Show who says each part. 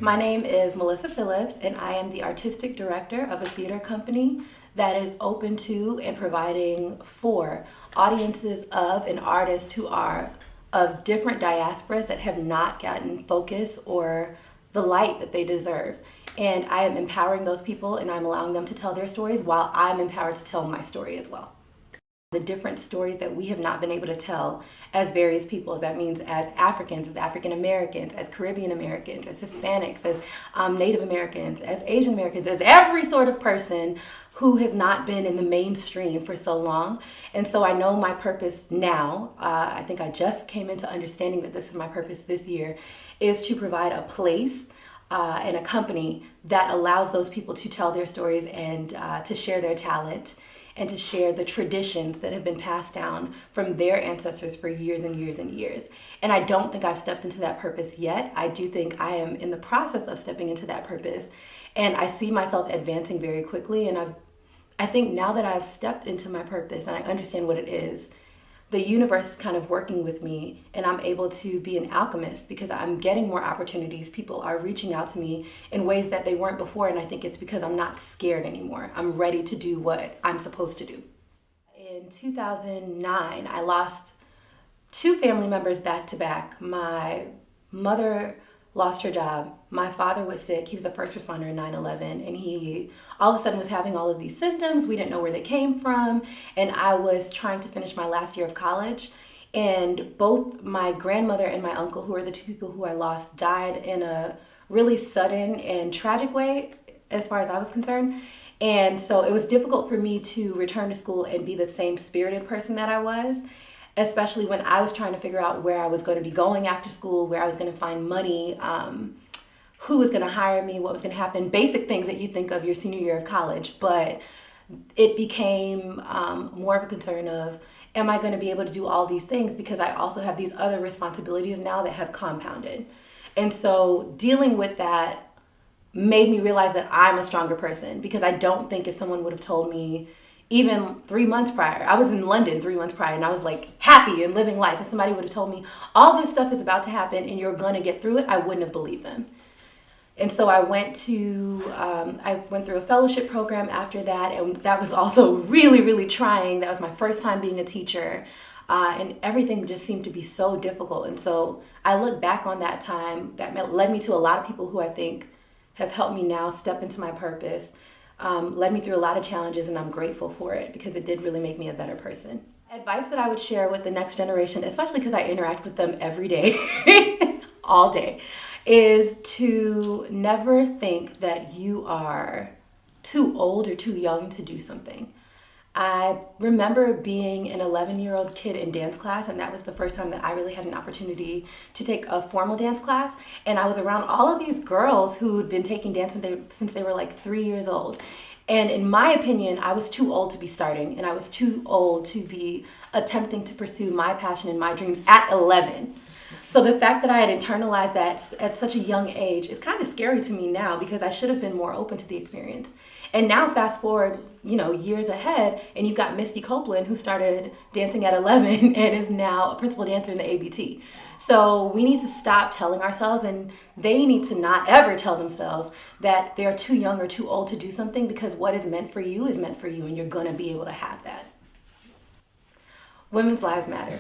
Speaker 1: My name is Melissa Phillips, and I am the artistic director of a theater company that is open to and providing for audiences of and artists who are of different diasporas that have not gotten focus or the light that they deserve. And I am empowering those people, and I'm allowing them to tell their stories while I'm empowered to tell my story as well. The different stories that we have not been able to tell as various peoples. That means as Africans, as African Americans, as Caribbean Americans, as Hispanics, as Native Americans, as Asian Americans, as every sort of person who has not been in the mainstream for so long. And so I know my purpose now. I think I just came into understanding that this is my purpose this year, is to provide a place and a company that allows those people to tell their stories and to share their talent and to share the traditions that have been passed down from their ancestors for years and years and years. And I don't think I've stepped into that purpose yet. I do think I am in the process of stepping into that purpose. And I see myself advancing very quickly. And I think now that I've stepped into my purpose and I understand what it is, the universe is kind of working with me, and I'm able to be an alchemist because I'm getting more opportunities. People are reaching out to me in ways that they weren't before, and I think it's because I'm not scared anymore. I'm ready to do what I'm supposed to do. In 2009, I lost two family members back to back. My mother lost her job. My father was sick. He was a first responder in 9/11, and he all of a sudden was having all of these symptoms. We didn't know where they came from, and I was trying to finish my last year of college. And both my grandmother and my uncle, who are the two people who I lost, died in a really sudden and tragic way as far as I was concerned. And so it was difficult for me to return to school and be the same spirited person that I was, especially when I was trying to figure out where I was going to be going after school, where I was going to find money, who was going to hire me, what was going to happen, basic things that you think of your senior year of college. But it became more of a concern of, am I going to be able to do all these things? Because I also have these other responsibilities now that have compounded. And so dealing with that made me realize that I'm a stronger person, because I don't think if someone would have told me even 3 months prior, I was in London 3 months prior and I was like happy and living life. If somebody would have told me all this stuff is about to happen and you're gonna get through it, I wouldn't have believed them. And so I went through a fellowship program after that, and that was also really, really trying. That was my first time being a teacher, and everything just seemed to be so difficult. And so I look back on that time, that led me to a lot of people who I think have helped me now step into my purpose. Led me through a lot of challenges, and I'm grateful for it because it did really make me a better person. Advice that I would share with the next generation, especially because I interact with them every day, all day, is to never think that you are too old or too young to do something. I remember being an 11-year-old kid in dance class, and that was the first time that I really had an opportunity to take a formal dance class. And I was around all of these girls who'd been taking dance since they were like 3 years old. And in my opinion, I was too old to be starting, and I was too old to be attempting to pursue my passion and my dreams at 11. So the fact that I had internalized that at such a young age is kind of scary to me now, because I should have been more open to the experience. And now fast forward, years ahead, and you've got Misty Copeland, who started dancing at 11 and is now a principal dancer in the ABT. So we need to stop telling ourselves, and they need to not ever tell themselves that they're too young or too old to do something, because what is meant for you is meant for you, and you're gonna be able to have that. Women's lives matter.